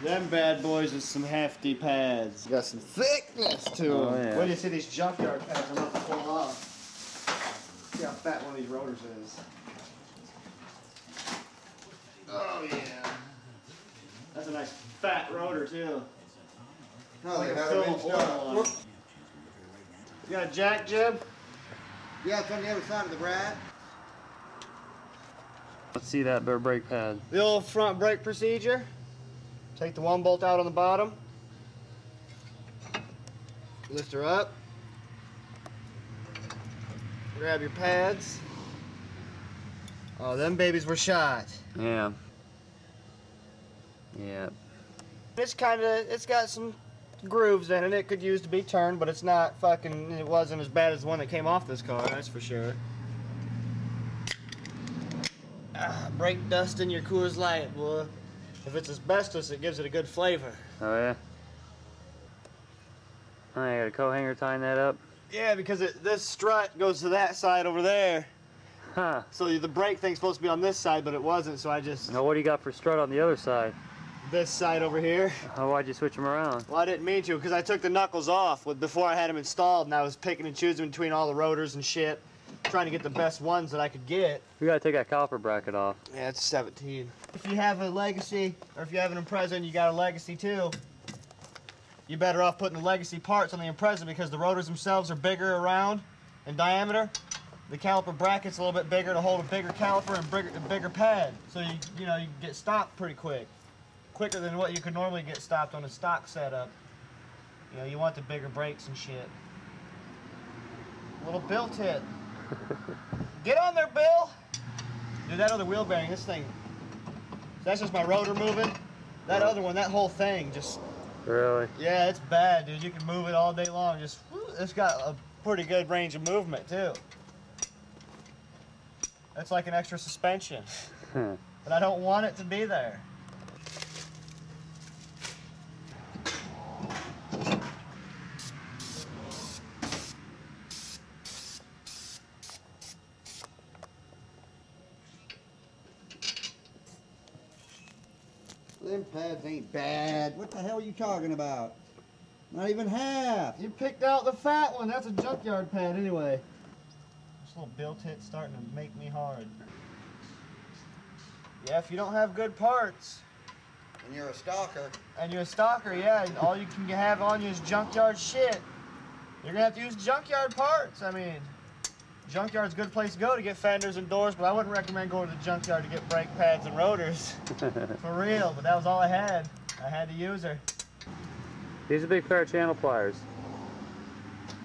Them bad boys with some hefty pads. Got some thickness to them. Oh, yeah. When you see these junkyard pads, I'm about to pull off. See how fat one of these rotors is. Oh yeah. That's a nice fat rotor too. Oh, Like they a got fill it of oil on it. You got a jack jib? Yeah, it's on the other side of the rad. Let's see that bare brake pad. The old front brake procedure. Take the one bolt out on the bottom. Lift her up. Grab your pads. Oh, them babies were shot. Yeah. Yeah. It's got some grooves in it. It could use to be turned, but it's not fucking, it wasn't as bad as the one that came off this car, that's for sure. Brake dust in your Coors Light, boy. If it's asbestos, it gives it a good flavor. Oh yeah. Oh, I got a coat hanger tying that up. Yeah, because this strut goes to that side over there. Huh. So the brake thing's supposed to be on this side, but it wasn't, so I just... Now what do you got for strut on the other side? This side over here. Oh, why'd you switch them around? Well, I didn't mean to, because I took the knuckles off before I had them installed, and I was picking and choosing between all the rotors and shit, trying to get the best ones that I could get. We gotta take that caliper bracket off. Yeah, it's 17. If you have a Legacy, or if you have an Impreza and you got a Legacy too, you're better off putting the Legacy parts on the Impreza because the rotors themselves are bigger around in diameter. The caliper bracket's a little bit bigger to hold a bigger caliper and a bigger pad. So you can get stopped pretty quick. Quicker than what you could normally get stopped on a stock setup. You know, you want the bigger brakes and shit. Little Bill tit. Get on there, Bill! Dude, that other wheel bearing, this thing, that's just my rotor moving. That other one, that whole thing just... Really? Yeah, it's bad, dude. You can move it all day long. Just, it's got a pretty good range of movement, too. That's like an extra suspension. But I don't want it to be there. Them pads ain't bad. What the hell are you talking about? Not even half. You picked out the fat one. That's a junkyard pad anyway. This little Bill tit starting to make me hard. Yeah, if you don't have good parts. And you're a stalker. And you're a stalker, yeah. All you can have on you is junkyard shit. You're gonna have to use junkyard parts. I mean, junkyard's a good place to go to get fenders and doors, but I wouldn't recommend going to the junkyard to get brake pads and rotors. For real, but that was all I had. I had to use her. These are big pair of channel pliers.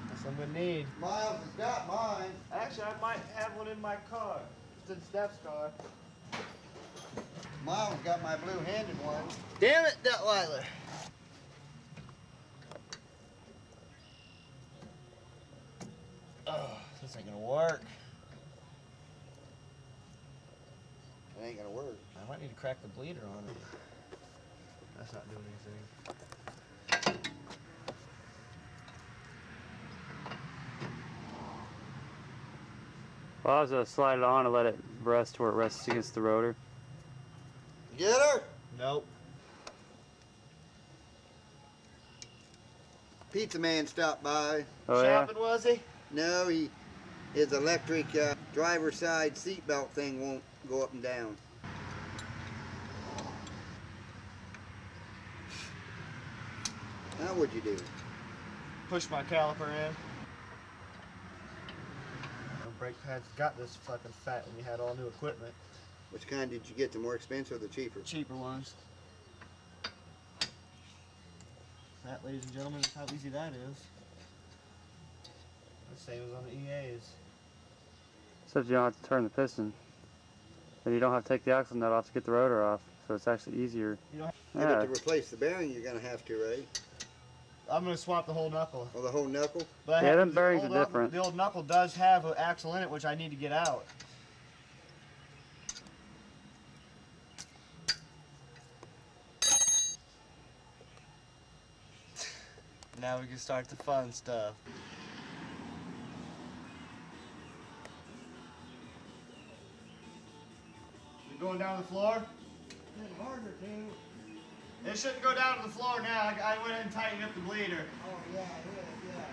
That's what I'm gonna need. Miles has got mine. Actually, I might have one in my car. It's in Steph's car. Miles got my blue-handed one. Damn it, Detweiler. Oh, this ain't gonna work. It ain't gonna work. I might need to crack the bleeder on it. That's not doing anything. Well, I was gonna slide it on and let it rest where it rests against the rotor. Get her? Nope. Pizza man stopped by. Oh Shopping, yeah? was he? No, his electric driver's side seatbelt thing won't go up and down. Now what'd you do? Push my caliper in. The brake pads got this fucking fat when you had all new equipment. Which kind did you get? The more expensive or the cheaper? Cheaper ones. That, ladies and gentlemen, is how easy that is. The same as on the EAs. Except you don't have to turn the piston. And you don't have to take the axle nut off to get the rotor off. So it's actually easier. You don't Yeah, but to replace the bearing, you're going to have to, right? I'm going to swap the whole knuckle. Oh, the whole knuckle? But yeah, them bearings are different. The old knuckle does have an axle in it, which I need to get out. Now we can start the fun stuff. You going down the floor? It's harder, too. It shouldn't go down to the floor now. I went ahead and tightened up the bleeder. Oh, yeah, yeah.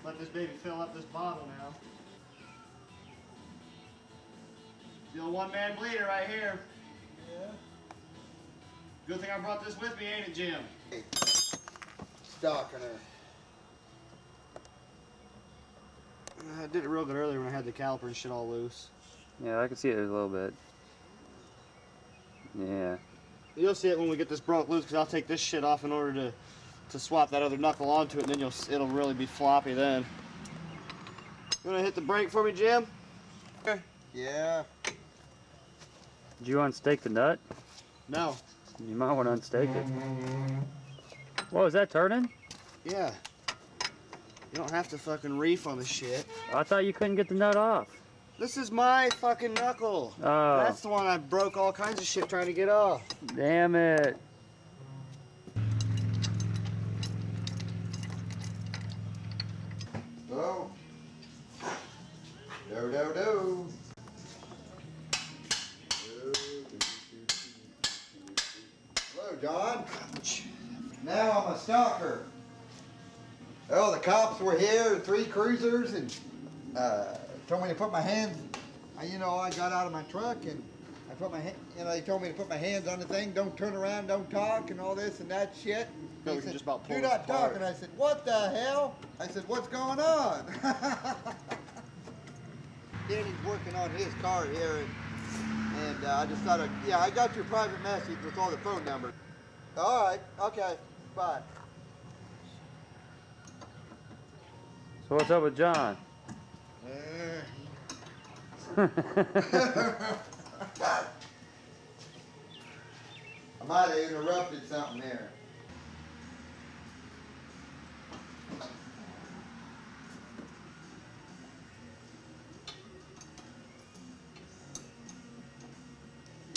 Let this baby fill up this bottle now. The old one-man bleeder right here. Yeah. Good thing I brought this with me, ain't it, Jim? Stocking her. I did it real good earlier when I had the caliper and shit all loose. Yeah, I can see it a little bit. Yeah. You'll see it when we get this broke loose, because I'll take this shit off in order to swap that other knuckle onto it, and then it'll really be floppy then. You want to hit the brake for me, Jim? Yeah. Did you unstake the nut? No. You might want to unstake it. Whoa, is that turning? Yeah. You don't have to fucking reef on the shit. I thought you couldn't get the nut off. This is my fucking knuckle. Oh. That's the one I broke all kinds of shit trying to get off. Damn it. Oh. Do. Hello, John. Now I'm a stalker. Oh, the cops were here, 3 cruisers, and told me to put my hands. You know, I got out of my truck and I put my they told me to put my hands on the thing. Don't turn around, don't talk, and all this and that shit. No, He we can said, just about pull do this not talk. apart. And I said, what the hell? I said, what's going on? Danny's working on his car here, and I just thought, yeah, I got your private message with all the phone numbers. All right, okay, bye. So what's up with John? I might have interrupted something there.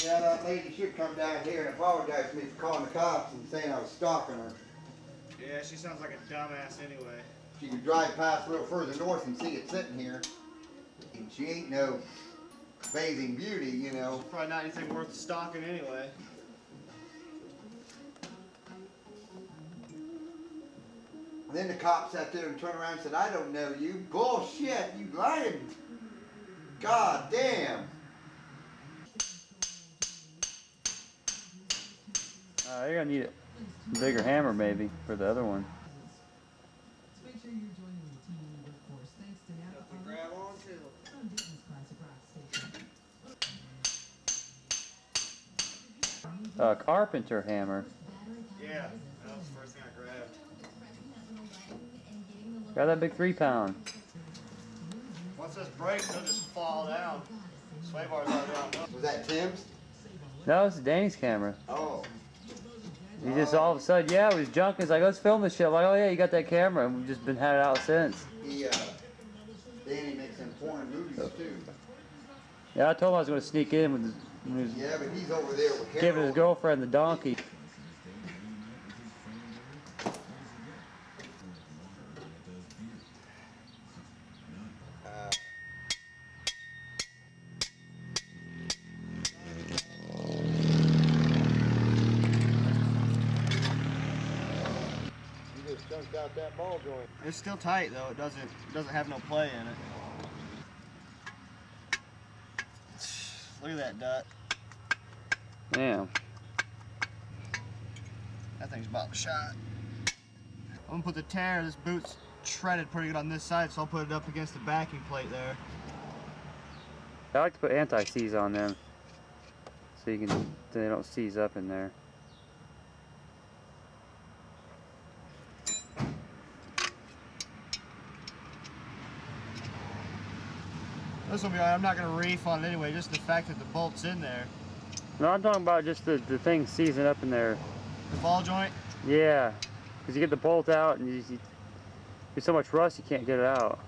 Yeah, that lady should come down here and apologize to me for calling the cops and saying I was stalking her. Yeah, she sounds like a dumbass anyway. She could drive past a little further north and see it sitting here. And she ain't no bathing beauty, you know. Probably not anything worth stalking anyway. And then the cop sat there and turned around and said, I don't know you. Bullshit, you lying. God damn. You're gonna need a bigger hammer maybe for the other one. Grab on too. A carpenter hammer. Yeah, that was the first thing I grabbed. Grab that big 3-pound. Once this breaks, they'll just fall down. Sway bars already on. Was that Tim's? No, it's Danny's camera. Oh. He just all of a sudden, yeah, it was junk. He's like, let's film this shit. I'm like, oh yeah, you got that camera, and we've just been had it out since. Danny makes them foreign movies too. Yeah, I told him I was going to sneak in when he was Yeah, but he's over there with giving his Harold. girlfriend the donkey. He just chunked out that ball joint. It's still tight though. It doesn't have no play in it. Look at that dot. Damn. That thing's about shot. I'm gonna put the tear. This boot's shredded pretty good on this side, so I'll put it up against the backing plate there. I like to put anti-seize on them, so you can they don't seize up in there. This will be alright. I'm not gonna reef on it anyway. Just the fact that the bolt's in there. No, I'm talking about just the thing seizing up in there. The ball joint. Yeah, because you get the bolt out and there's so much rust you can't get it out.